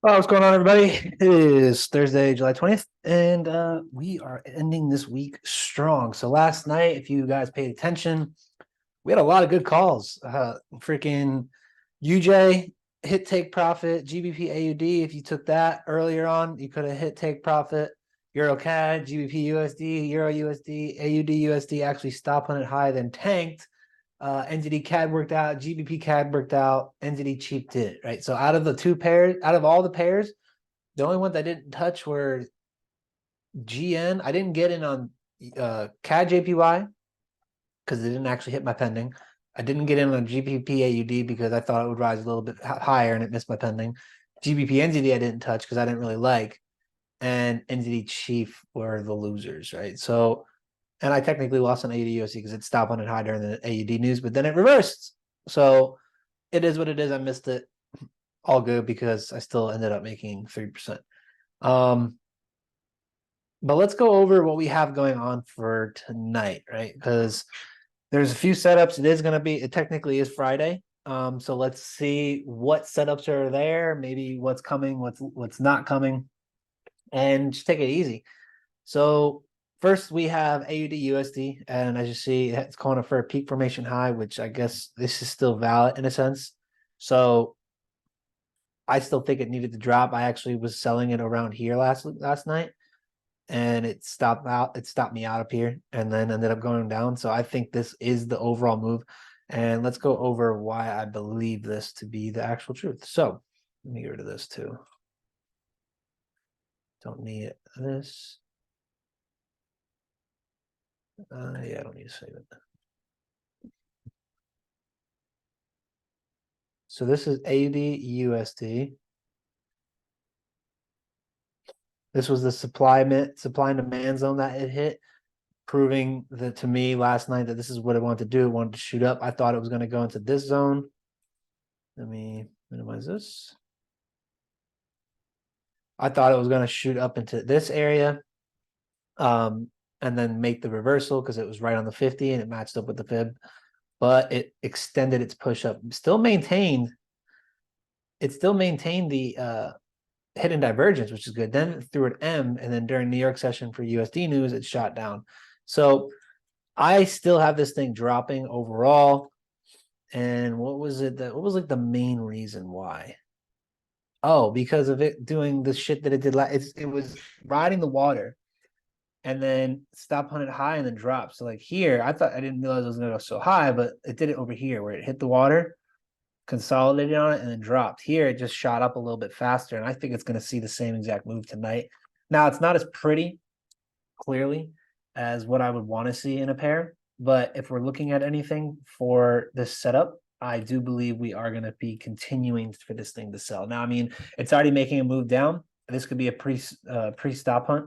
Oh, what's going on, everybody? It is Thursday, July 20th, and we are ending this week strong. So last night, if you guys paid attention, we had a lot of good calls. Freaking UJ hit take profit, GBPAUD. If you took that earlier on, you could have hit take profit. EUROCAD, GBPUSD, EURUSD, AUDUSD actually stopped on it high, then tanked. NZD CAD worked out, GBP CAD worked out, NZD cheap did, right? So out of the two pairs, out of all the pairs, the only ones I didn't touch were GN. I didn't get in on CAD JPY because it didn't actually hit my pending. I didn't get in on GBP AUD because I thought it would rise a little bit higher and it missed my pending. GBP NZD I didn't touch because I didn't really like. And NZD Chief were the losers, right? So, and I technically lost on AUDUSD because it stopped on it high during the AUD news, but then it reversed. So it is what it is. I missed it. All good because I still ended up making 3%. But let's go over what we have going on for tonight, right? Because there's a few setups. It is going to be, it technically is Friday. So let's see what setups are there, maybe what's coming, what's not coming, and just take it easy. So first we have AUD USD, and as you see, it's calling for a peak formation high, which I guess this is still valid in a sense. So I still think it needed to drop. I actually was selling it around here last night, and it stopped me out up here, and then ended up going down. So I think this is the overall move. And let's go over why I believe this to be the actual truth. So let me get rid of this too. Don't need this. Yeah, I don't need to save it. So this is AUD USD. This was the supply and demand zone that it hit, proving that to me last night that this is what it wanted to do. It wanted to shoot up. I thought it was going to go into this zone. Let me minimize this. I thought it was going to shoot up into this area, and then make the reversal because it was right on the 50 and it matched up with the fib. But it extended its push up. It still maintained the hidden divergence, which is good. Then it threw an M, and then during New York session for USD news, it shot down. So I still have this thing dropping overall. And what was like the main reason why? Oh, because of it doing the shit that it did. It was riding the water and then stopped on it high and then dropped. So like here, I didn't realize it was gonna go so high, but it did it over here where it hit the water, consolidated on it, and then dropped. Here, it just shot up a little bit faster, and I think it's gonna see the same exact move tonight. Now, it's not as pretty, clearly, as what I would want to see in a pair, but if we're looking at anything for this setup, I do believe we are going to be continuing for this thing to sell. Now, I mean, it's already making a move down. This could be a pre-stop hunt.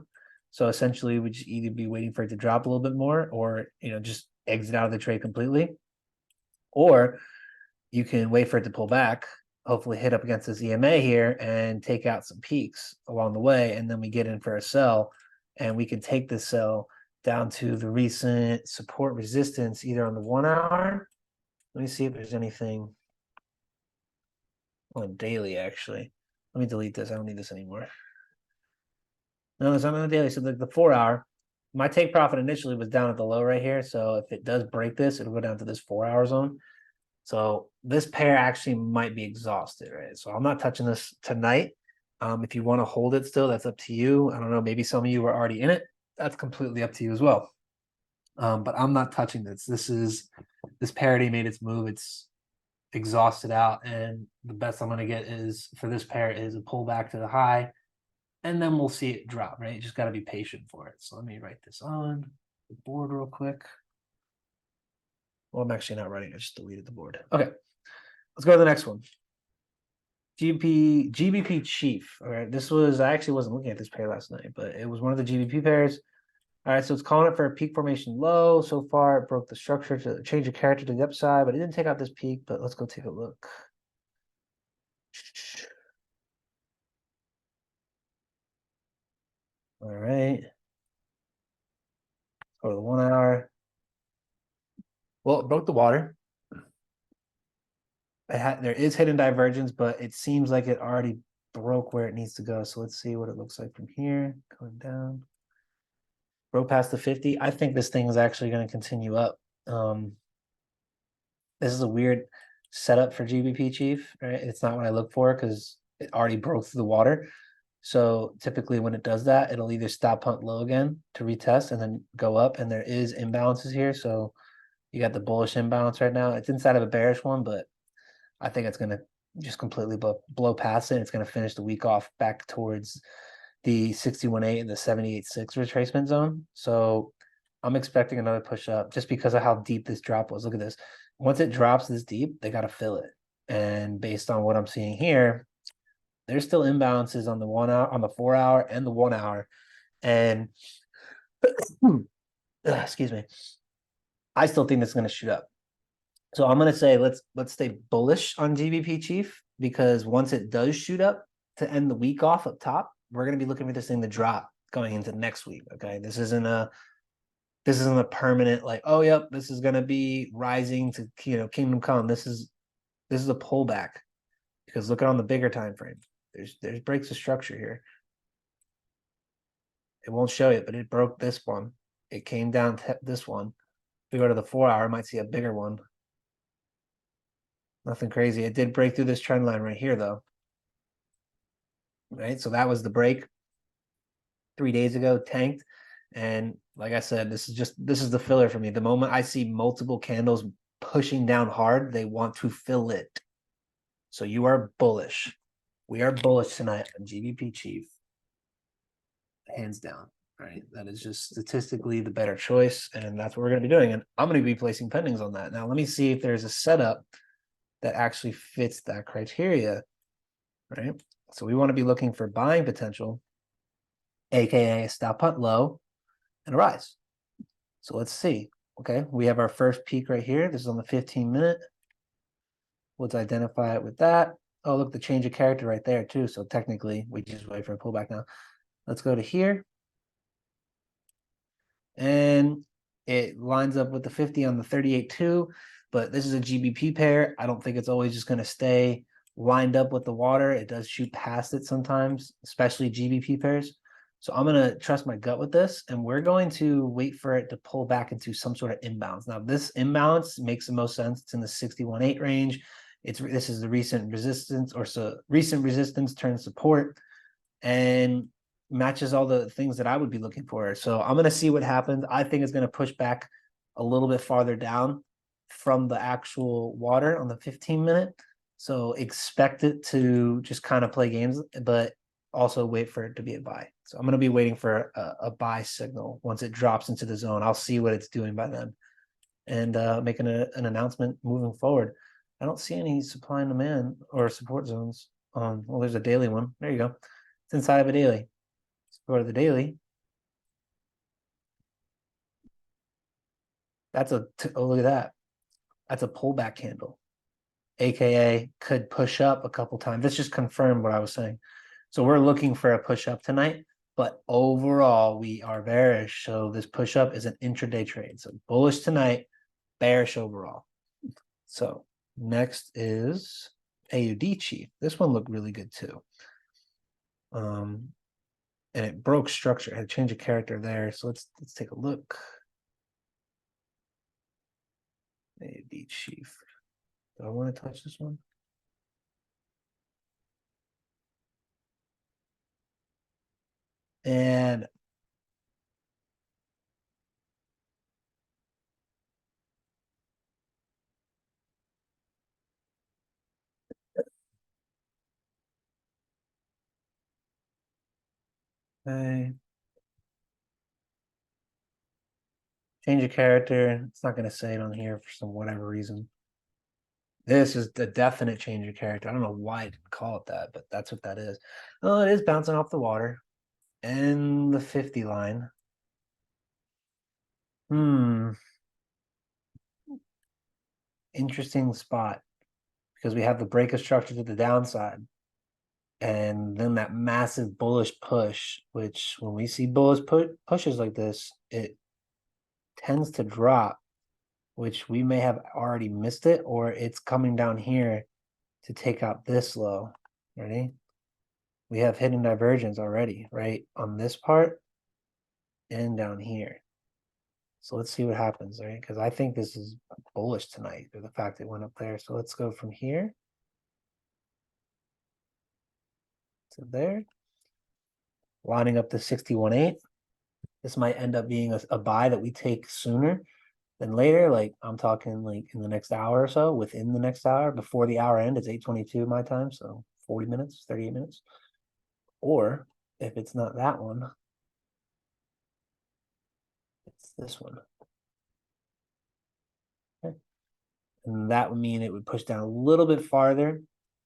So essentially, we just either be waiting for it to drop a little bit more, or just exit out of the trade completely, or you can wait for it to pull back, hopefully hit up against this EMA here and take out some peaks along the way, and then we get in for a sell, and we can take this sell down to the recent support resistance either on the 1 hour. Let me see if there's anything on daily, actually. Let me delete this. I don't need this anymore. No, it's not on the daily. So the 4 hour, my take profit initially was down at the low right here. So if it does break this, it'll go down to this 4 hour zone. So this pair actually might be exhausted, right? So I'm not touching this tonight. If you want to hold it still, that's up to you. I don't know. Maybe some of you were already in it. That's completely up to you as well. But I'm not touching this. This parity made its move. It's exhausted out, and the best I'm going to get is for this pair is a pullback to the high, and then we'll see it drop. Right? You just got to be patient for it. So let me write this on the board real quick. Well, I'm actually not writing. I just deleted the board. Okay, let's go to the next one. GBPCHF. All right, this was, I actually wasn't looking at this pair last night, but it was one of the GBP pairs. All right, so it's calling it for a peak formation low. So far, it broke the structure to change the character to the upside, but it didn't take out this peak. But let's go take a look. All right. Go to the 1 hour. Well, it broke the water. There is hidden divergence, but it seems like it already broke where it needs to go. So let's see what it looks like from here. Going down. Broke past the 50. I think this thing is actually going to continue up. This is a weird setup for GBP Chief, right? It's not what I look for because it already broke through the water. So typically when it does that, it'll either stop hunt low again to retest and then go up. And there is imbalances here. So you got the bullish imbalance right now. It's inside of a bearish one, but I think it's going to just completely blow past it. It's going to finish the week off back towards the 61.8 and the 78.6 retracement zone. So I'm expecting another push up just because of how deep this drop was. Look at this. Once it drops this deep, they got to fill it. And based on what I'm seeing here, there's still imbalances on the 1 hour, on the 4 hour and the 1 hour. And excuse me, I still think it's going to shoot up. So I'm going to say let's stay bullish on GBP Chief, because once it does shoot up to end the week off up top, we're going to be looking for this thing to drop going into next week. Okay, this isn't a permanent like, oh yep, this is going to be rising to kingdom come. This is a pullback, because look at on the bigger time frame. There's breaks of structure here. It won't show it, but it broke this one. It came down to this one. If we go to the 4 hour, I might see a bigger one. Nothing crazy. It did break through this trend line right here, though. Right, so that was the break 3 days ago, tanked. And like I said, this is the filler for me. The moment I see multiple candles pushing down hard, they want to fill it. So you are bullish. We are bullish tonight on GBP Chief. Hands down. Right, that is just statistically the better choice, and that's what we're going to be doing. And I'm going to be placing pendings on that. Now, let me see if there's a setup that actually fits that criteria, right? So we want to be looking for buying potential, aka a stop hunt low and a rise. So let's see. Okay, we have our first peak right here. This is on the 15-minute. Let's identify it with that. Oh, look, the change of character right there too. So technically, we just wait for a pullback now. Let's go to here. And it lines up with the 50 on the 38.2, but this is a GBP pair. I don't think it's always just going to stay lined up with the water. It does shoot past it sometimes, especially GBP pairs. So I'm going to trust my gut with this, and we're going to wait for it to pull back into some sort of imbalance. Now, this imbalance makes the most sense. It's in the 61.8 range. This is the recent resistance, or so recent resistance turns support, and matches all the things that I would be looking for. So I'm going to see what happens. I think it's going to push back a little bit farther down from the actual water on the 15-minute. So expect it to just kind of play games, but also wait for it to be a buy. So I'm going to be waiting for a buy signal. Once it drops into the zone, I'll see what it's doing by then, and making an announcement moving forward. I don't see any supply and demand or support zones. Well, there's a daily one. There you go. It's inside of a daily. Let's go to the daily. Oh, look at that. That's a pullback candle, aka could push up a couple times. This just confirmed what I was saying. So we're looking for a push up tonight, but overall we are bearish. So this push up is an intraday trade. So bullish tonight, bearish overall. So next is AUDCHF. This one looked really good too. And it broke structure, had a change of character there. So let's take a look. AUDCHF. Do I want to touch this one? And okay. Change of character. It's not going to say it on here for some whatever reason. This is the definite change of character. I don't know why I didn't call it that, but that's what that is. Oh, it is bouncing off the water and the 50 line. Interesting spot, because we have the break of structure to the downside, and then that massive bullish push, which when we see bullish pushes like this, it tends to drop, which we may have already missed it, or it's coming down here to take out this low. Ready? we have hidden divergence already, right? On this part and down here. So let's see what happens, right? Because I think this is bullish tonight, or the fact it went up there. So let's go from here to there, lining up to 61.8. This might end up being a buy that we take sooner than later. Like I'm talking like in the next hour or so, within the next hour, before the hour end. It's 8:22 my time, so 40 minutes, 38 minutes. Or if it's not that one, it's this one. Okay. And that would mean it would push down a little bit farther.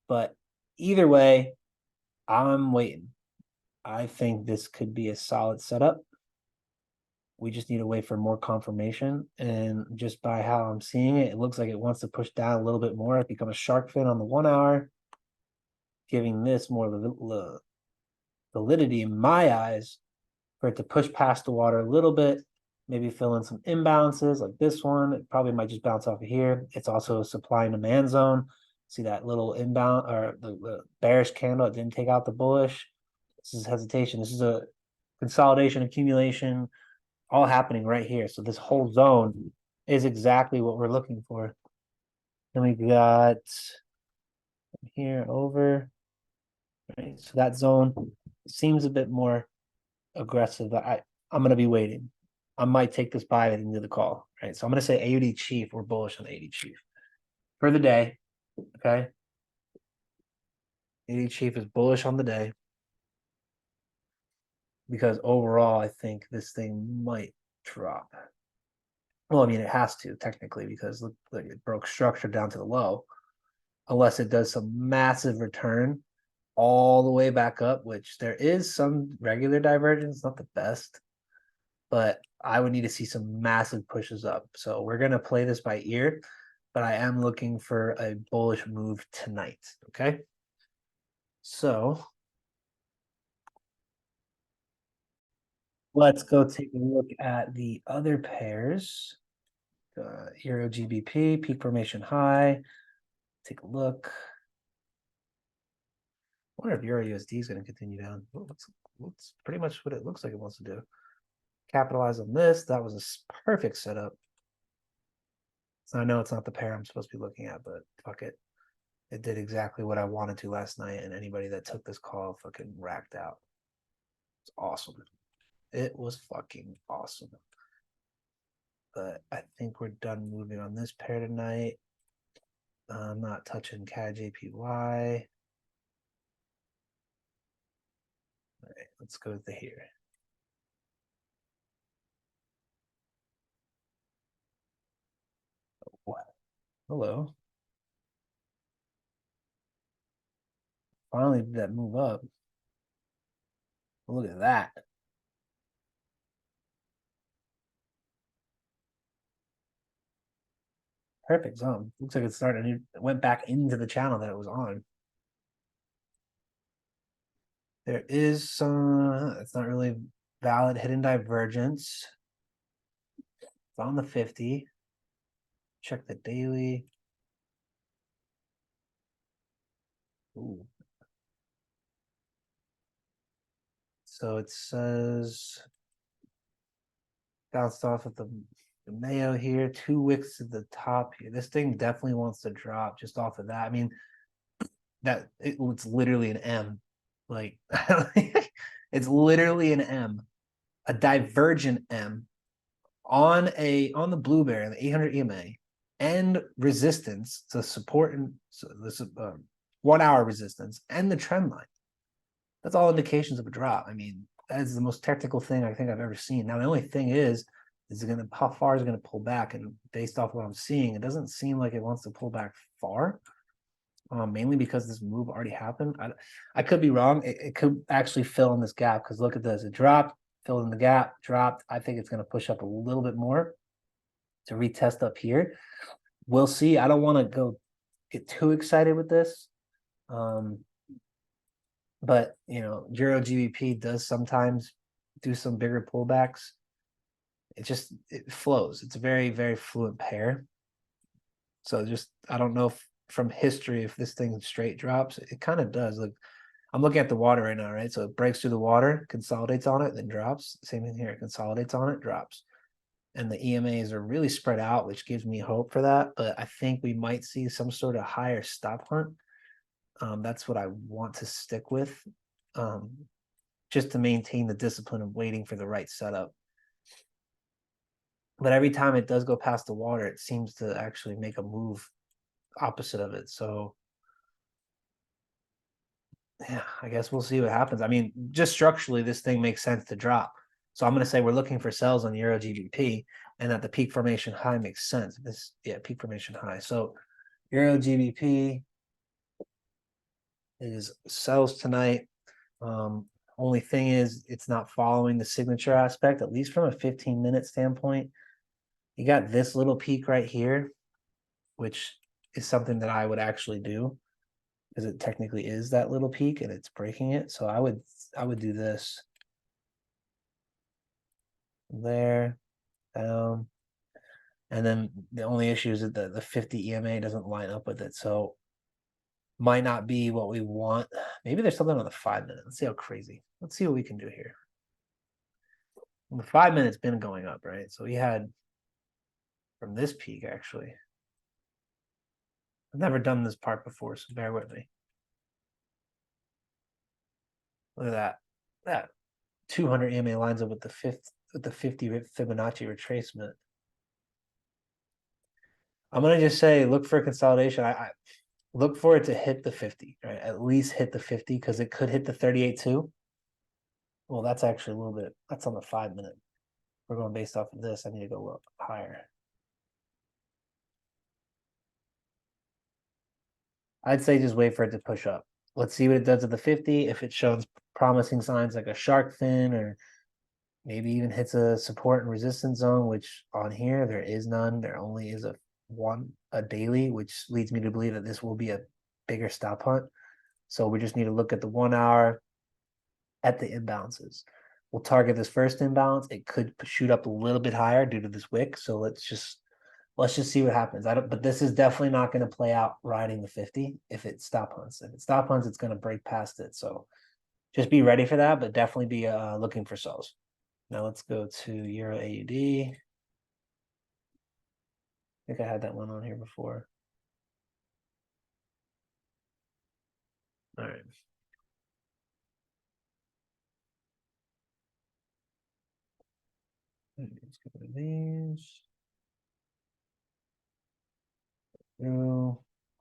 But either way, I'm waiting. I think this could be a solid setup. We just need to wait for more confirmation. And just by how I'm seeing it, it looks like it wants to push down a little bit more. It become a shark fin on the 1 hour, giving this more validity in my eyes for it to push past the water a little bit, maybe fill in some imbalances like this one. It probably might just bounce off of here. It's also a supply and demand zone. See that little inbound or the bearish candle? It didn't take out the bullish. This is hesitation. This is a consolidation, accumulation, all happening right here. So this whole zone is exactly what we're looking for. Then we got here over. Right, so that zone seems a bit more aggressive. I'm going to be waiting. I might take this buy at the end of the call. Right, so I'm going to say AUDCHF. We're bullish on AUDCHF for the day. Okay, AUDCHF is bullish on the day because overall, I think this thing might drop. Well, I mean, it has to technically because look, it broke structure down to the low, unless it does some massive return all the way back up, which there is some regular divergence, not the best, but I would need to see some massive pushes up. So we're going to play this by ear, but I am looking for a bullish move tonight. Okay. So let's go take a look at the other pairs. EURGBP, peak formation high. Take a look. I wonder if EURUSD is going to continue down. Looks pretty much what it looks like it wants to do. Capitalize on this. That was a perfect setup. So I know it's not the pair I'm supposed to be looking at, but fuck it. It did exactly what I wanted to last night, and anybody that took this call fucking racked out. It's awesome. It was fucking awesome. But I think we're done moving on this pair tonight. I'm not touching CADCHF. All right, let's go to here. Oh, hello. Finally did that move up. Look at that. Perfect zone. Looks like it started. It went back into the channel that it was on. There is some, it's not really valid hidden divergence. It's on the 50. Check the daily. Ooh. So it says bounced off of the Mayo here, 2 wicks at the top here. This thing definitely wants to drop just off of that. I mean, it's literally an M. Like it's literally an M, a divergent M on the blueberry on the 800 EMA and resistance to support and so this 1 hour resistance and the trend line. That's all indications of a drop. I mean, that is the most technical thing I think I've ever seen. Now the only thing is how far is it going to pull back? And based off what I'm seeing, it doesn't seem like it wants to pull back far. Mainly because this move already happened. I could be wrong. It could actually fill in this gap because look at this. It dropped, filled in the gap, dropped. I think it's going to push up a little bit more to retest up here. We'll see. I don't want to get too excited with this. But, you know, EURGBP does sometimes do some bigger pullbacks. It flows. It's a very, very fluent pair. So I don't know if from history, if this thing straight drops, it kind of does. Like I'm looking at the water right now, right? So it breaks through the water, consolidates on it, then drops. Same thing here, consolidates on it, drops. And the EMAs are really spread out, which gives me hope for that. But I think we might see some sort of higher stop hunt. That's what I want to stick with, just to maintain the discipline of waiting for the right setup. But every time it does go past the water, it seems to actually make a move opposite of it. So yeah, I guess we'll see what happens. I mean, just structurally, this thing makes sense to drop. So I'm going to say we're looking for sells on EURGBP, and that the peak formation high makes sense. This, yeah, peak formation high. So EURGBP is sells tonight. Only thing is, it's not following the signature aspect, at least from a 15-minute standpoint. You got this little peak right here, which is something that I would actually do, because it technically is that little peak and it's breaking it. So I would do this there, down, and then the only issue is that the 50 EMA doesn't line up with it. So might not be what we want. Maybe there's something on the 5-minute. Let's see how crazy. Let's see what we can do here. Well, the 5-minute's been going up, right? So we had from this peak, actually. I've never done this part before, so bear with me. Look at that. That 200 EMA lines up with the 50 Fibonacci retracement. I'm gonna just say look for a consolidation. I look for it to hit the 50, right? At least hit the 50, because it could hit the 38 too. Well, that's actually a little bit, that's on the 5-minute. We're going based off of this. I need to go up higher. I'd say just wait for it to push up. Let's see what it does at the 50. If it shows promising signs like a shark fin, or maybe even hits a support and resistance zone, which on here there is none. There only is a daily, which leads me to believe that this will be a bigger stop hunt. So we just need to look at the 1 hour at the imbalances. We'll target this first imbalance. It could shoot up a little bit higher due to this wick. So let's just see what happens. But this is definitely not going to play out riding the 50 if it stop hunts. If it stop hunts, it's going to break past it. So just be ready for that, but definitely be looking for sells. Now let's go to Euro AUD. I think I had that one on here before. All right. Let's go to these.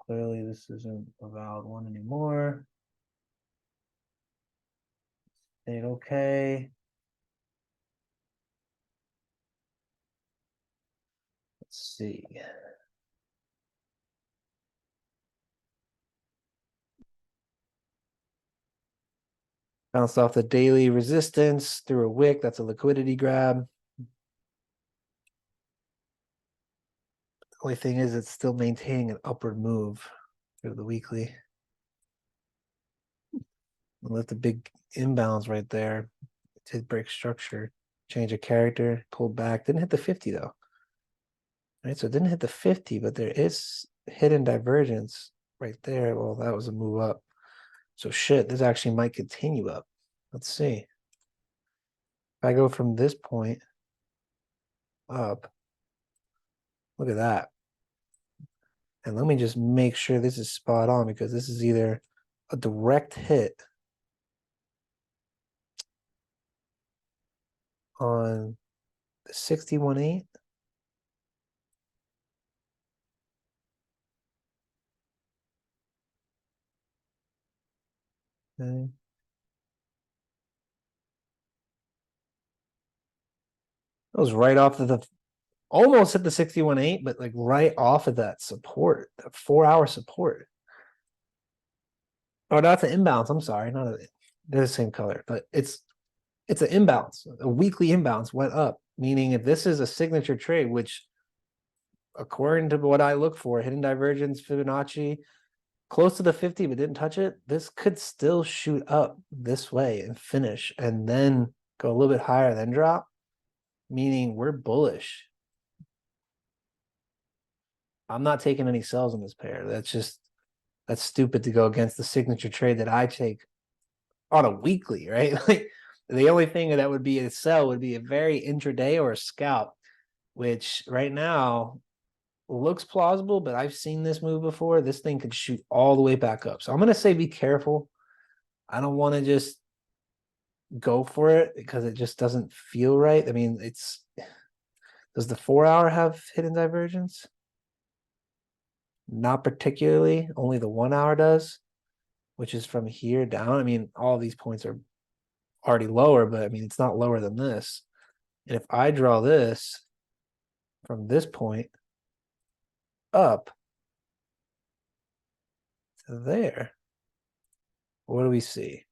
Clearly this isn't a valid one anymore. Stayed okay. Let's see. Bounced off the daily resistance through a wick. That's a liquidity grab. The only thing is it's still maintaining an upward move through the weekly. Left a big imbalance right there. It did break structure, change of character, pulled back. Didn't hit the 50 though. Right, so it didn't hit the 50, but there is hidden divergence right there. Well, that was a move up. So shit, this actually might continue up. Let's see. If I go from this point up, look at that. And let me just make sure this is spot on, because this is either a direct hit on the 61.8. Okay. That was right off of the, almost hit the 61.8, but like right off of that support, that 4-hour support. Oh, that's an imbalance. I'm sorry, not a, they're the same color, but it's an imbalance. A weekly imbalance went up, meaning if this is a signature trade, which according to what I look for, hidden divergence, Fibonacci, close to the 50, but didn't touch it, this could still shoot up this way and finish, and then go a little bit higher, then drop, meaning we're bullish. I'm not taking any sells in this pair. That's stupid to go against the signature trade that I take on a weekly, right? Like the only thing that would be a sell would be a very intraday or a scalp, which right now looks plausible, but I've seen this move before. This thing could shoot all the way back up. So I'm gonna say be careful. I don't want to just go for it because it just doesn't feel right. I mean, does the 4 hour have hidden divergence? Not particularly, only the 1 hour does, which is from here down. I mean, all these points are already lower, but I mean, it's not lower than this. And if I draw this from this point up to there, what do we see?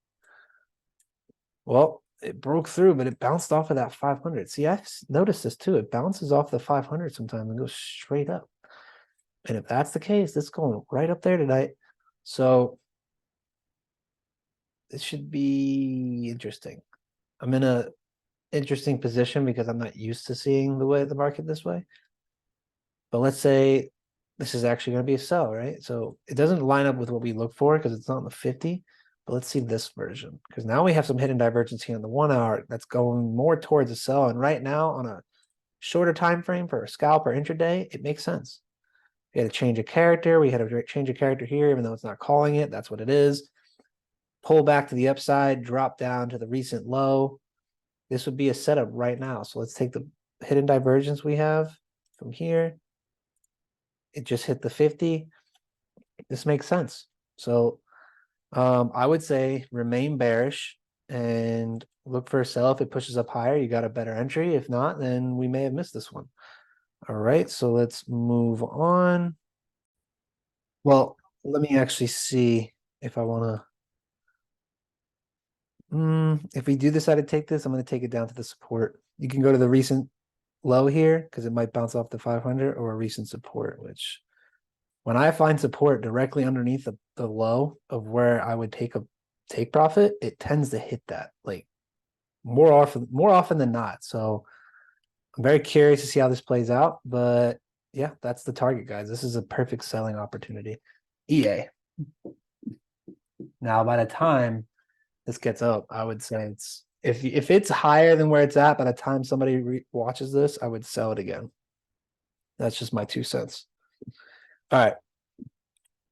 Well, it broke through, but it bounced off of that 500. See, I've noticed this too. It bounces off the 500 sometimes and goes straight up. And if that's the case, it's going right up there tonight. So this should be interesting. I'm in a interesting position because I'm not used to seeing the market this way. But let's say this is actually going to be a sell, right? So it doesn't line up with what we look for because it's not in the 50. But let's see this version, because now we have some hidden divergence here in the 1 hour that's going more towards a sell. And right now on a shorter time frame for a scalp or intraday, it makes sense. We had a change of character. We had a change of character here, even though it's not calling it. That's what it is. Pull back to the upside, drop down to the recent low. This would be a setup right now. So let's take the hidden divergence we have from here. It just hit the 50. This makes sense. So I would say remain bearish and look for a sell. If it pushes up higher, you got a better entry. If not, then we may have missed this one. All right, so let's move on. Well, let me actually see if I want to. If we do decide to take this, I'm going to take it down to the support. You can go to the recent low here because it might bounce off the 500, or a recent support, which when I find support directly underneath the low of where I would take profit, it tends to hit that like more often than not. So I'm very curious to see how this plays out, but yeah, that's the target, guys. This is a perfect selling opportunity. EA. Now, by the time this gets up, I would say it's if it's higher than where it's at by the time somebody watches this, I would sell it again. That's just my 2 cents. All right.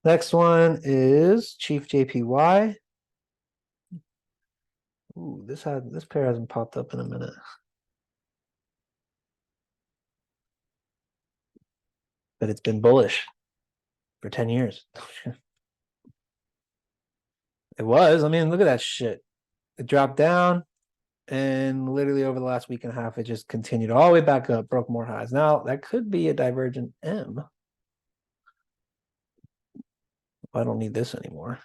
Next one is Chief JPY. Ooh, this pair hasn't popped up in a minute. But it's been bullish for 10 years. It was. I mean, look at that shit. It dropped down, and literally over the last week and a half, it just continued all the way back up, broke more highs. Now, that could be a divergent M. I don't need this anymore.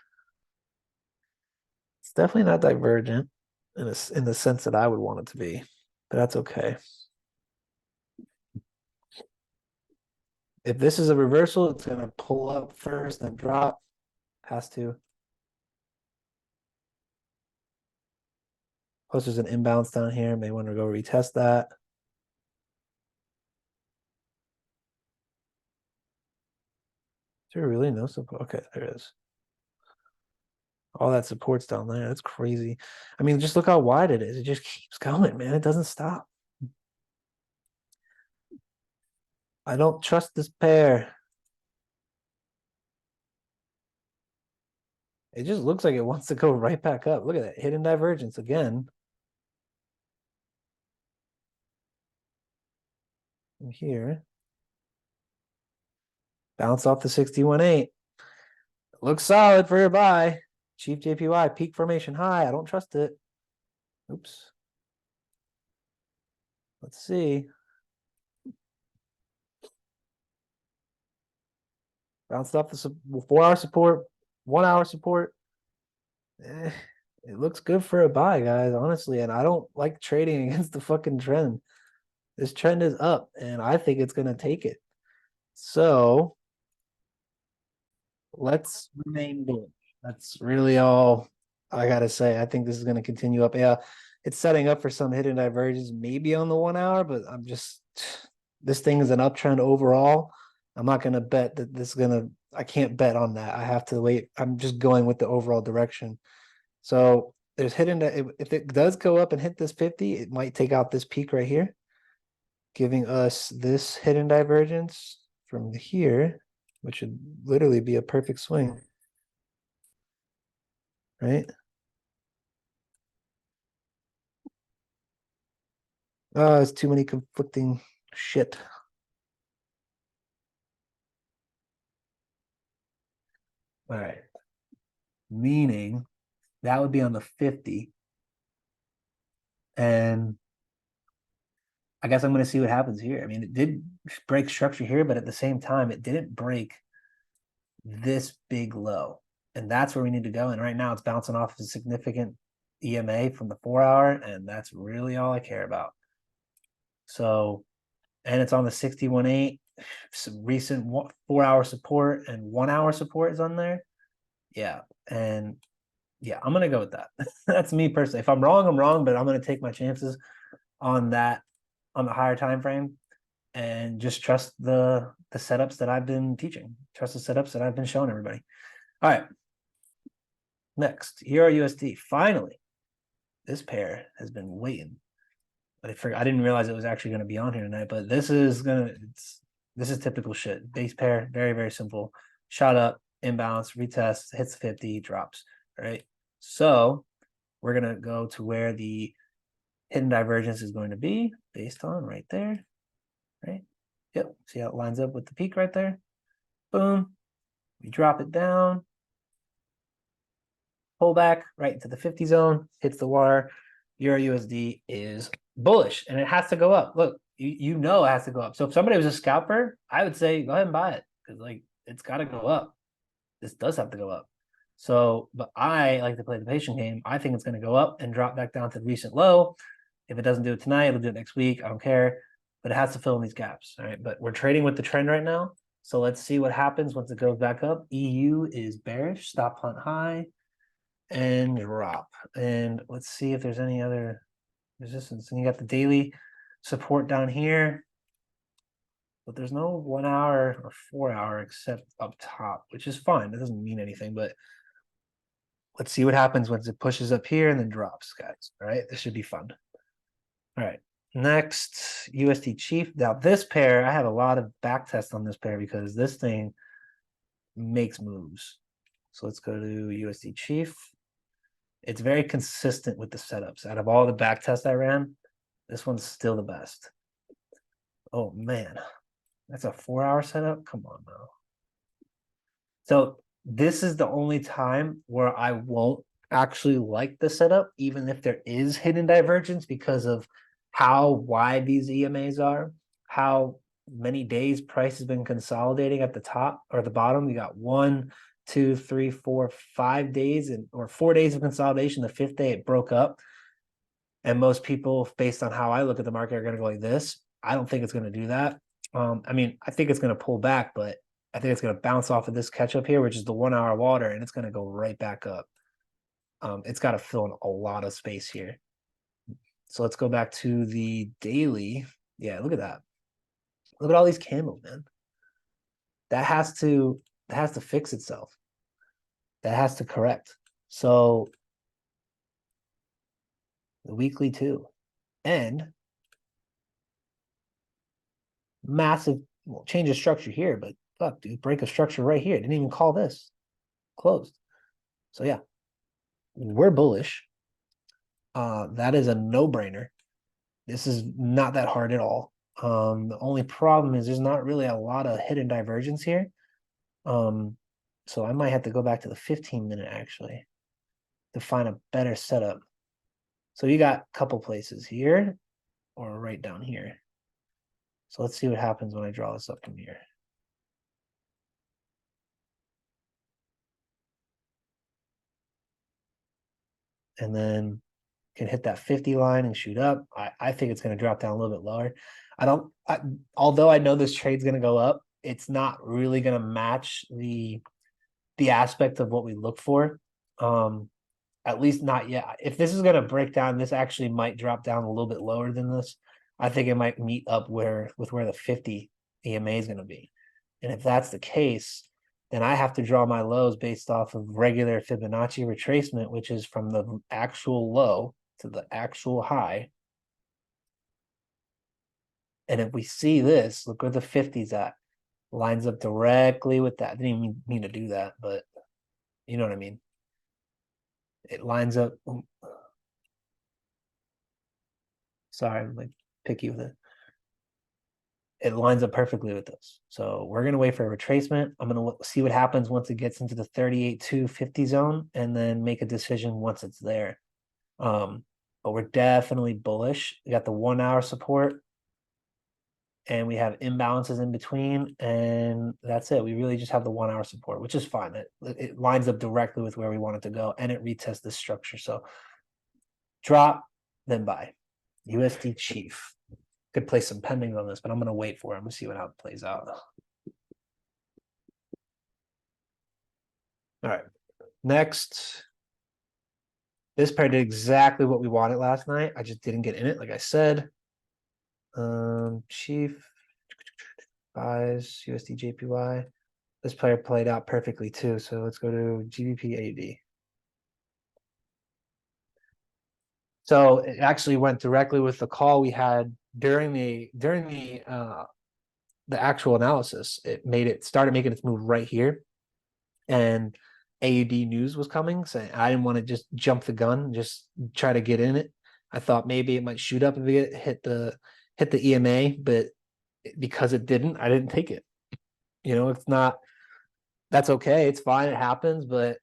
It's definitely not divergent in the sense that I would want it to be, but that's okay. If this is a reversal, it's going to pull up first, then drop. Has to. Plus, there's an imbalance down here. May want to go retest that. Is there really no support? Okay, there is. All that support's down there. That's crazy. I mean, just look how wide it is. It just keeps going, man. It doesn't stop. I don't trust this pair. It just looks like it wants to go right back up. Look at that. Hidden divergence again. From here. Bounce off the 61.8. Looks solid for a buy. Chief JPY, peak formation high. I don't trust it. Oops. Let's see. Bounced off the 4-hour support, 1-hour support. It looks good for a buy, guys, honestly. And I don't like trading against the fucking trend. This trend is up, and I think it's going to take it. So let's remain bullish. That's really all I got to say. I think this is going to continue up. Yeah, it's setting up for some hidden divergence, maybe on the 1 hour, but this thing is an uptrend overall. I'm not going to bet that this is going to, I can't bet on that. I have to wait. I'm just going with the overall direction. So there's hidden, if it does go up and hit this 50, it might take out this peak right here, giving us this hidden divergence from here, which would literally be a perfect swing, right? Oh, it's too many conflicting shit. All right. Meaning that would be on the 50. And I guess I'm going to see what happens here. I mean, it did break structure here, but at the same time, it didn't break this big low. And that's where we need to go. And right now it's bouncing off a significant EMA from the 4-hour, and that's really all I care about. So, and it's on the 61.8. Some recent 4-hour support and 1-hour support is on there. Yeah. And yeah, I'm going to go with that. That's me personally. If I'm wrong, I'm wrong, but I'm going to take my chances on that, on the higher time frame, and just trust the setups that I've been teaching. Trust the setups that I've been showing everybody. All right. Next, EURUSD. Finally, this pair has been waiting. But I didn't realize it was actually going to be on here tonight. But this is typical shit. Base pair, very, very simple. Shot up, imbalance, retest, hits 50, drops. All right. So we're gonna go to where the hidden divergence is going to be based on right there. Right. Yep. See how it lines up with the peak right there? Boom. We drop it down. Pull back right into the 50 zone, hits the water. EURUSD is bullish and it has to go up. Look, you know it has to go up. So if somebody was a scalper, I would say go ahead and buy it because like it's got to go up. This does have to go up. So, but I like to play the patient game. I think it's going to go up and drop back down to the recent low. If it doesn't do it tonight, it'll do it next week. I don't care, but it has to fill in these gaps. All right. But we're trading with the trend right now. So let's see what happens once it goes back up. EU is bearish, stop hunt high and drop. And let's see if there's any other resistance. And you got the daily support down here, but there's no 1-hour or 4-hour except up top, which is fine. It doesn't mean anything, but let's see what happens once it pushes up here and then drops, guys. All right, this should be fun. All right, next, USDCHF. Now this pair, I have a lot of back tests on this pair because this thing makes moves. So let's go to USDCHF. It's very consistent with the setups. Out of all the back tests I ran, this one's still the best. Oh man, that's a 4-hour setup? Come on now. So this is the only time where I won't actually like the setup, even if there is hidden divergence because of how wide these EMAs are, how many days price has been consolidating at the top or the bottom. You got 1, 2, 3, 4, 5 days or 4 days of consolidation. The 5th day it broke up. And most people, based on how I look at the market, are going to go like this. I don't think it's going to do that. I mean, I think it's going to pull back, but I think it's going to bounce off of this catch up here, which is the 1-hour water, and it's going to go right back up. It's got to fill in a lot of space here. So let's go back to the daily. Yeah, look at that. Look at all these candles, man. That has to fix itself. That has to correct. So the weekly too. And massive change of structure here, but fuck, dude, break a structure right here. Didn't even call this. Closed. So yeah, we're bullish. That is a no-brainer. This is not that hard at all. The only problem is there's not really a lot of hidden divergence here. So I might have to go back to the 15-minute actually to find a better setup. So you got a couple places here or right down here. So let's see what happens when I draw this up from here. And then can hit that 50 line and shoot up. I think it's going to drop down a little bit lower. Although I know this trade's going to go up, it's not really going to match the aspect of what we look for. At least not yet. If this is going to break down, this actually might drop down a little bit lower than this. I think it might meet up with where the 50 EMA is going to be. And if that's the case, then I have to draw my lows based off of regular Fibonacci retracement, which is from the actual low to the actual high. And if we see this, look where the 50's at. Lines up directly with that. I didn't even mean to do that, but you know what I mean. It lines up. Sorry, I'm like picky with it. It lines up perfectly with this. So we're going to wait for a retracement. I'm going to see what happens once it gets into the 38.250 zone and then make a decision once it's there. But we're definitely bullish. We got the 1 hour support and we have imbalances in between, and that's it. We really just have the 1 hour support, which is fine. It lines up directly with where we want it to go, and it retests this structure. So drop, then buy. USDCHF. Could place some pendings on this, but I'm going to wait for it. I'm going to see how it plays out. All right. Next. This pair did exactly what we wanted last night. I just didn't get in it, like I said. Chief buys USDJPY. This player played out perfectly too. So let's go to GBPAUD. So it actually went directly with the call we had during the actual analysis. It started making its move right here, and AUD news was coming. So I didn't want to just jump the gun, just try to get in it. I thought maybe it might shoot up a bit, hit the EMA, but because it didn't, I didn't take it. You know, it's not. That's okay. It's fine. It happens, but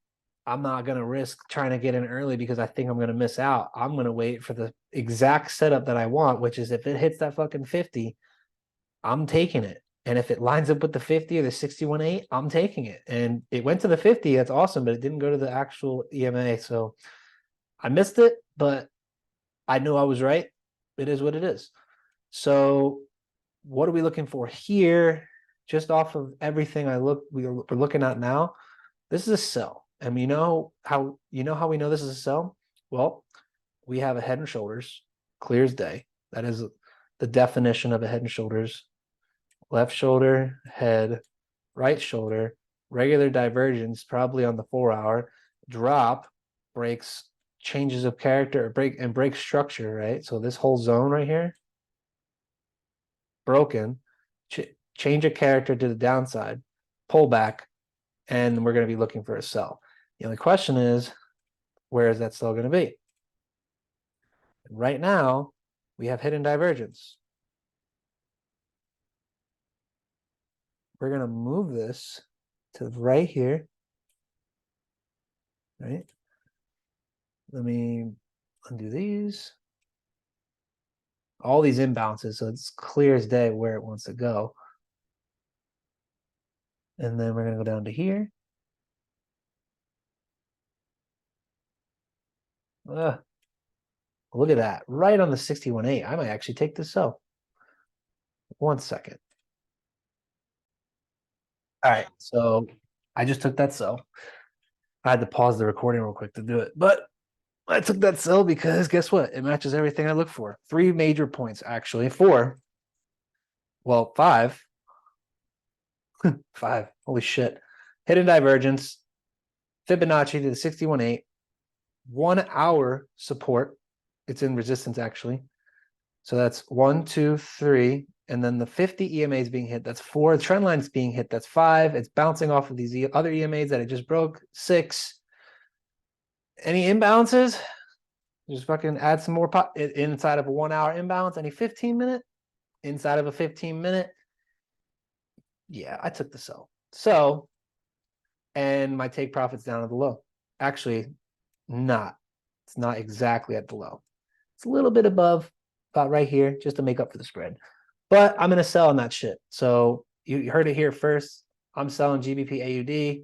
I'm not going to risk trying to get in early because I think I'm going to miss out. I'm going to wait for the exact setup that I want, which is if it hits that fucking 50, I'm taking it. And if it lines up with the 50 or the 61.8, I'm taking it. And it went to the 50. That's awesome, but it didn't go to the actual EMA. So I missed it, but I knew I was right. It is what it is. So what are we looking for here? Just off of everything we're looking at now, this is a sell. And we know how we know this is a sell? Well, we have a head and shoulders, clear as day. That is the definition of a head and shoulders. Left shoulder, head, right shoulder, regular divergence, probably on the 4 hour, drop, breaks, changes of character, breaks structure, right? So this whole zone right here, broken, change a character to the downside, pull back, and we're going to be looking for a sell. The only question is, where is that sell going to be? Right now, we have hidden divergence. We're going to move this to right here. Right? Let me undo these. All these imbalances, so it's clear as day where it wants to go. And then we're going to go down to here. Look at that. Right on the 61.8. I might actually take this sell. 1 second. All right, so I just took that sell. I had to pause the recording real quick to do it, but I took that sell because guess what? It matches everything I look for. 3 major points, actually. 4. Well, 5. 5. Holy shit. Hidden divergence. Fibonacci to the 61.8. 1 hour support. It's in resistance, actually. So that's 1, 2, 3. And then the 50 EMA is being hit. That's 4. The trend line's being hit. That's 5. It's bouncing off of these other EMAs that I just broke. 6. Any imbalances? Just fucking add some more inside of a 1 hour imbalance. Any 15-minute? Inside of a 15-minute? Yeah, I took the sell. So, and my take profit's down at the low. Actually, not. It's not exactly at the low. It's a little bit above, about right here, just to make up for the spread. But I'm going to sell on that shit. So you heard it here first. I'm selling GBPAUD,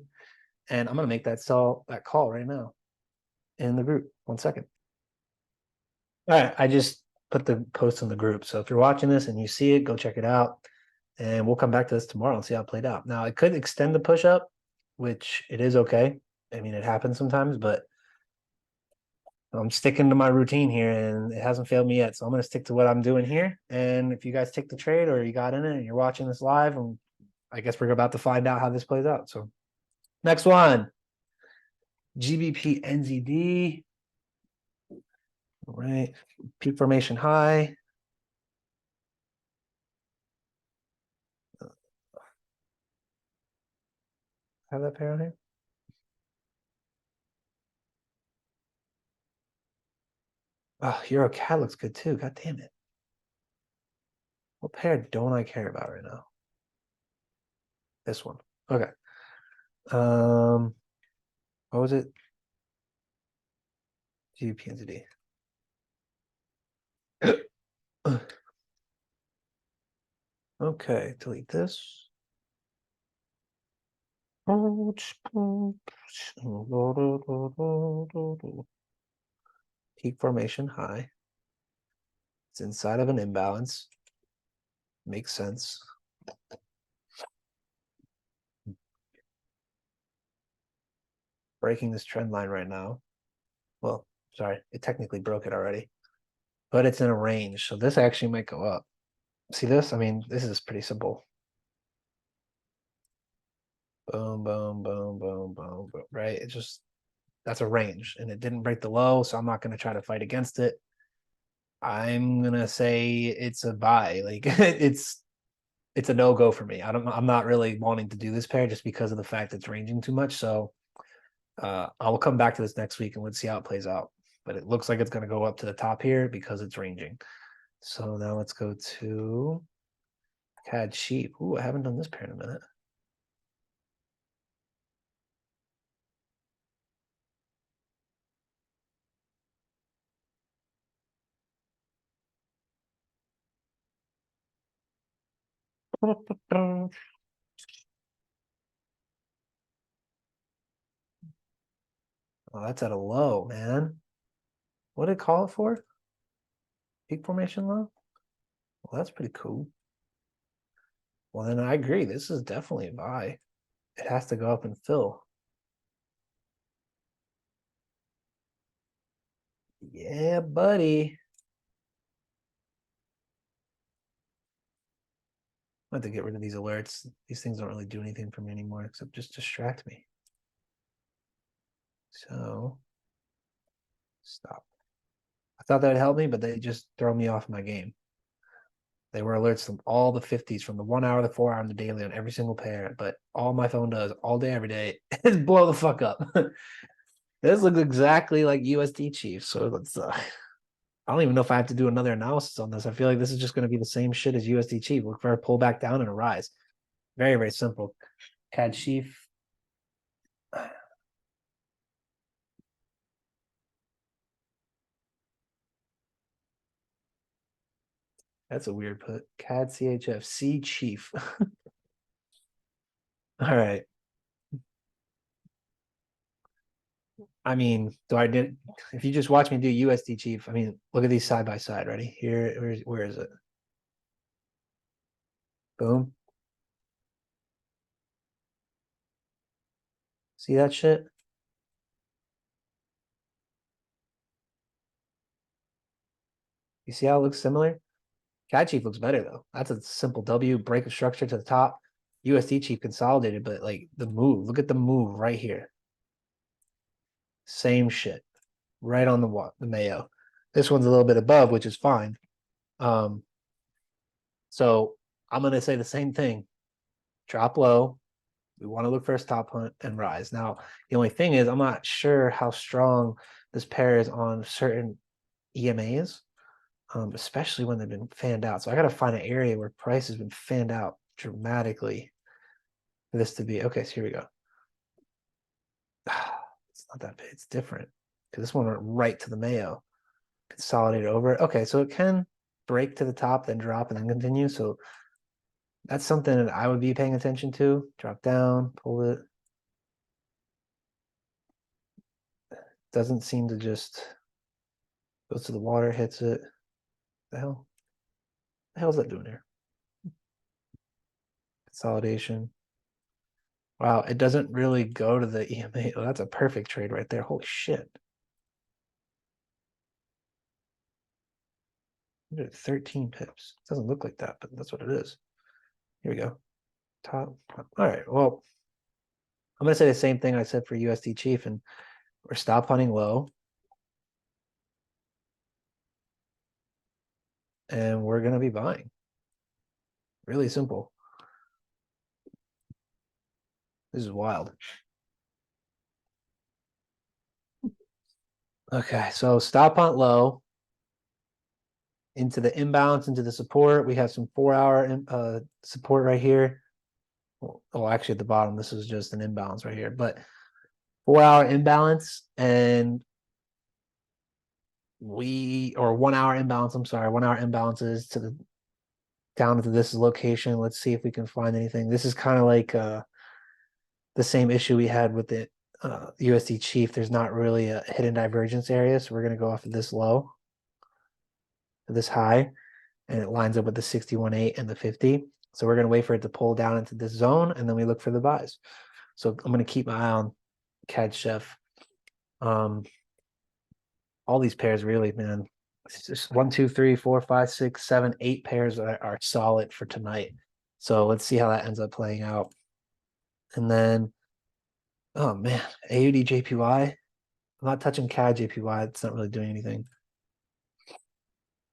and I'm going to make that call right now in the group. 1 second. All right, I just put the post in the group. So if you're watching this and you see it, go check it out. And we'll come back to this tomorrow and see how it played out. Now, it could extend the push up, which it is okay. I mean, it happens sometimes, but I'm sticking to my routine here and it hasn't failed me yet. So I'm going to stick to what I'm doing here. And if you guys take the trade or you got in it and you're watching this live, and I guess we're about to find out how this plays out. So Next one. GBP NZD. All right. Peak formation high. Have that pair on here? Oh, EUROCAD looks good too. God damn it. What pair don't I care about right now? This one. Okay. What was it? GBP NZD. Okay, delete this. Peak formation high. It's inside of an imbalance. Makes sense. Breaking this trend line right now. Well, sorry, it technically broke it already, but it's in a range, so this actually might go up. See this? I mean, this is pretty simple. Boom, boom, boom, boom, boom, boom, right? It just, that's a range, and it didn't break the low, so I'm not going to try to fight against it. I'm going to say it's a buy. Like, it's a no-go for me. I'm not really wanting to do this pair just because of the fact it's ranging too much. So I'll come back to this next week and let's see how it plays out. But it looks like it's going to go up to the top here because it's ranging. So now let's go to CADCHF. Ooh, I haven't done this pair in a minute. Oh, that's at a low, man. What did it call it for? Peak formation low? Well, that's pretty cool. Well, then I agree. This is definitely a buy. It has to go up and fill. Yeah, buddy. I have to get rid of these alerts. These things don't really do anything for me anymore except just distract me. So stop. I thought that would help me, but they just throw me off my game. They were alerts from all the 50s, from the 1 hour, the 4 hour, and the daily on every single pair. But all my phone does all day, every day is blow the fuck up. This looks exactly like USDCHF. So let's I don't even know if I have to do another analysis on this. I feel like this is just going to be the same shit as USDCHF. Look for a pull back down and a rise. Very, very simple. CADCHF. That's a weird put. CADCHF. C chief. All right. I mean, if you just watch me do USDCHF, I mean, look at these side by side. Ready? Here, where is it? Boom. See that shit? You see how it looks similar? CADCHF looks better though. That's a simple W, break of structure to the top. USDCHF consolidated, but like the move, look at the move right here. Same shit. Right on the Mayo. This one's a little bit above, which is fine. So I'm gonna say the same thing. Drop low. We want to look for a stop hunt and rise. Now, the only thing is I'm not sure how strong this pair is on certain EMAs. Especially when they've been fanned out. So I got to find an area where price has been fanned out dramatically for this to be. Okay, so here we go. It's not that big. It's different because this one went right to the Mayo. Consolidate over. Okay, so it can break to the top, then drop, and then continue. So that's something that I would be paying attention to. Drop down, pull it. Doesn't seem to just goes to the water, hits it. The hell? The hell's that doing here? Consolidation. Wow, it doesn't really go to the EMA. Oh, that's a perfect trade right there. Holy shit. 13 pips. Doesn't look like that, but that's what it is. Here we go. Top. All right. Well, I'm gonna say the same thing I said for USD Chief, and we're stop hunting low. And we're gonna be buying. Really simple. This is wild. Okay, so stop hunt low into the imbalance, into the support. We have some 4-hour support right here. Oh, actually at the bottom, this is just an imbalance right here, but 4-hour imbalance and or 1-hour imbalance. I'm sorry, 1-hour imbalances to the down to this location. Let's see if we can find anything. This is kind of like the same issue we had with the USD Chief. There's not really a hidden divergence area, so we're going to go off of this low, this high, and it lines up with the 61.8 and the 50. So we're going to wait for it to pull down into this zone, and then we look for the buys. So I'm going to keep my eye on CADCHF. All these pairs really, man. It's just 1, 2, 3, 4, 5, 6, 7, 8 pairs are solid for tonight. So let's see how that ends up playing out. And then, oh man, AUDJPY. I'm not touching CADJPY. It's not really doing anything.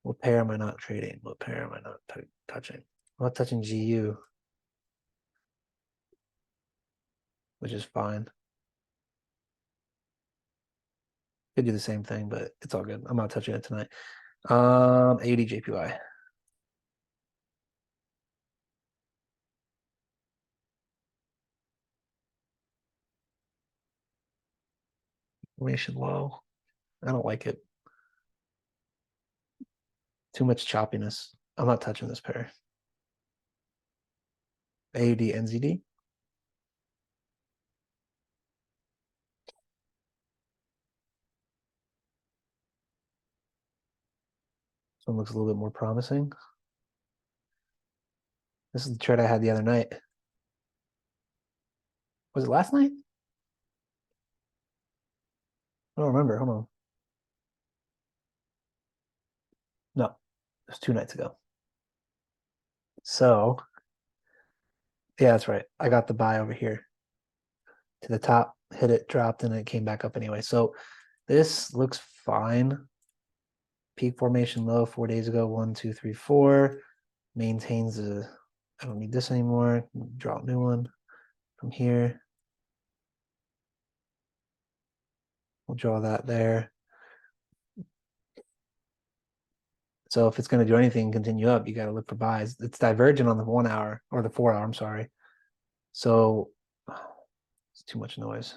What pair am I not trading? What pair am I not touching? I'm not touching GU, which is fine. Could do the same thing, but it's all good. I'm not touching it tonight. AUDJPY. Formation low. I don't like it. Too much choppiness. I'm not touching this pair. AUD NZD. This one looks a little bit more promising. This is the trade I had the other night. Was it last night? I don't remember. Hold on. No, it was 2 nights ago. So, yeah, that's right. I got the buy over here to the top, hit it, dropped, and it came back up anyway. So this looks fine. Peak formation low 4 days ago. 1, 2, 3, 4. Maintains a. I don't need this anymore. Draw a new one from here. We'll draw that there. So if it's going to do anything, continue up, you got to look for buys. It's divergent on the 1 hour or the 4 hour. I'm sorry. So it's too much noise.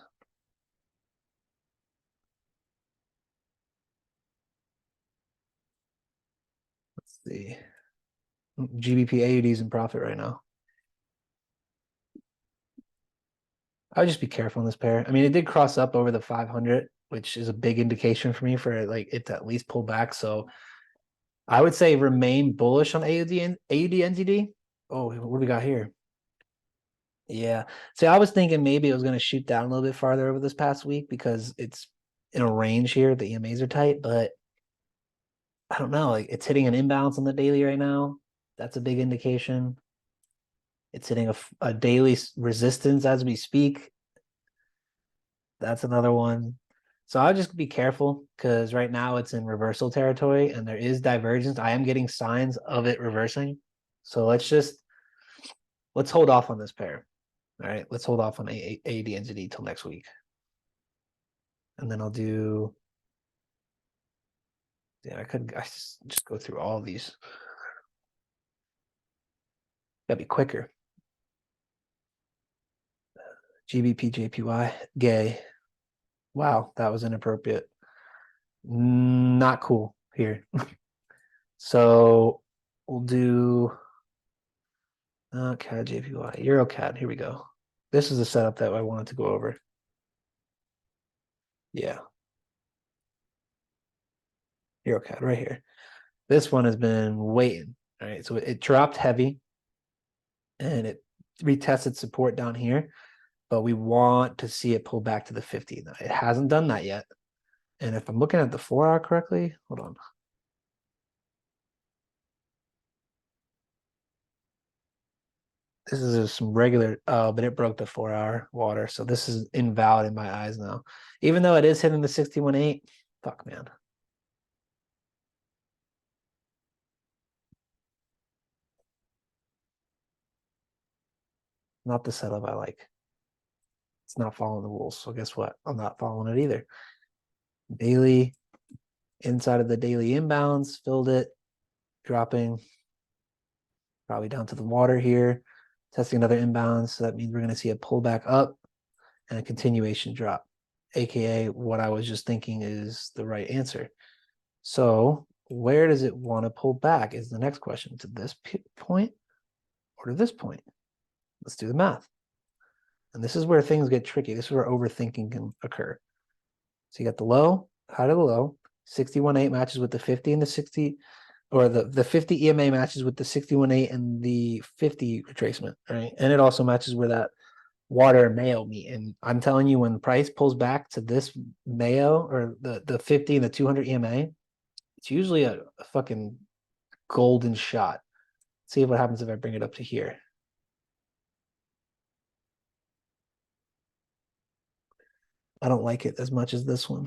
Let's see. GBPAUD is in profit right now. I would just be careful in this pair. I mean, it did cross up over the 500, which is a big indication for me for like it to at least pull back. So I would say remain bullish on AUD and AUD NZD. Oh, what do we got here? Yeah. So I was thinking maybe it was going to shoot down a little bit farther over this past week because it's in a range here. The EMAs are tight, but I don't know. Like it's hitting an imbalance on the daily right now. That's a big indication. It's hitting a daily resistance as we speak. That's another one. So I'll just be careful because right now it's in reversal territory and there is divergence. I am getting signs of it reversing. So let's hold off on this pair. All right, let's hold off on AUD NZD till next week. And then I'll do, yeah, I just go through all of these. Gotta be quicker. GBPJPY, gay. Wow, that was inappropriate. Not cool here. So we'll do CADJPY, EUROCAD. Here we go. This is the setup that I wanted to go over. Yeah. EUROCAD right here. This one has been waiting. All right. So it dropped heavy and it retested support down here, but we want to see it pull back to the 50. Now, it hasn't done that yet. And if I'm looking at the 4 hour correctly, hold on. This is just some regular, but it broke the 4-hour water. So this is invalid in my eyes now. Even though it is hitting the 61.8, fuck, man. Not the setup I like. It's not following the rules. So guess what? I'm not following it either. Daily, inside of the daily inbounds, filled it, dropping probably down to the water here, testing another inbound. So that means we're going to see a pullback up and a continuation drop, aka what I was just thinking is the right answer. So where does it want to pull back is the next question. To this point or to this point? Let's do the math. And this is where things get tricky. This is where overthinking can occur. So you got the low, high to the low, 61.8 matches with the 50 and the 60, or the 50 EMA matches with the 61.8 and the 50 retracement, right? And it also matches where that water and Mayo meet. And I'm telling you, when the price pulls back to this Mayo or the 50 and the 200 EMA, it's usually a fucking golden shot. Let's see what happens if I bring it up to here. I don't like it as much as this one.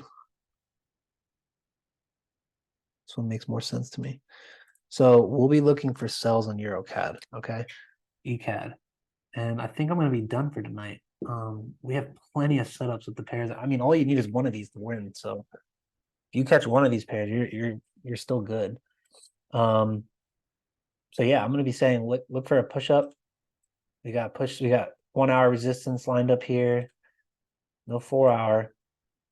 This one makes more sense to me. So we'll be looking for sells on EUROCAD, okay? ECAD. And I think I'm going to be done for tonight. We have plenty of setups with the pairs. I mean, all you need is one of these to win. So if you catch one of these pairs, you're still good. So yeah, I'm going to be saying look for a push up. We got 1 hour resistance lined up here. No 4 hour.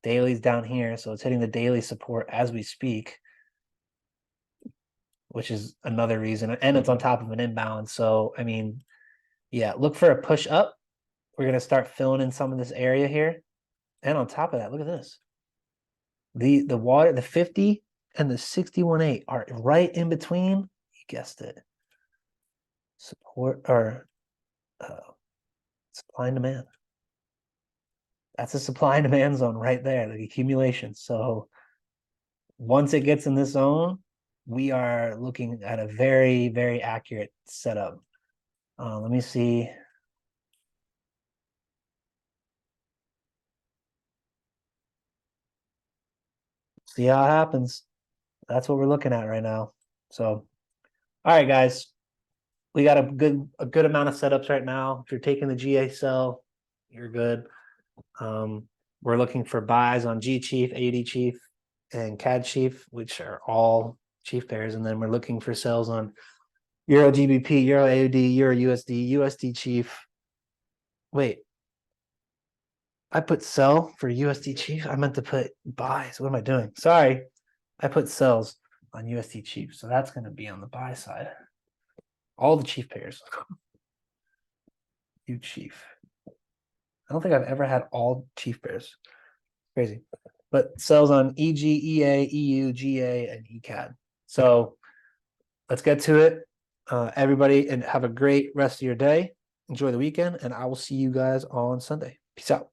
Daily's down here, so it's hitting the daily support as we speak, which is another reason. And it's on top of an inbound. So I mean, yeah, look for a push up. We're going to start filling in some of this area here. And on top of that, look at this. The water, the 50 and the 61.8 are right in between. You guessed it. Support or supply and demand. That's a supply and demand zone right there, the accumulation. So once it gets in this zone, we are looking at a very, very accurate setup. Let me see. See how it happens. That's what we're looking at right now. So, all right, guys. We got a good amount of setups right now. If you're taking the GA sell, you're good. We're looking for buys on GCHF, AUDCHF, and CADCHF, which are all chief pairs, and then we're looking for sells on EURGBP, EURAUD, EURUSD, USDCHF. Wait, I put sell for USDCHF. I meant to put buys. What am I doing? Sorry, I put sells on USDCHF, so that's going to be on the buy side. All the chief pairs. UCHF. I don't think I've ever had all chief pairs. Crazy. But sells on EG, EA, EU, GA, and ECAD. So let's get to it. Everybody, and have a great rest of your day. Enjoy the weekend, and I will see you guys on Sunday. Peace out.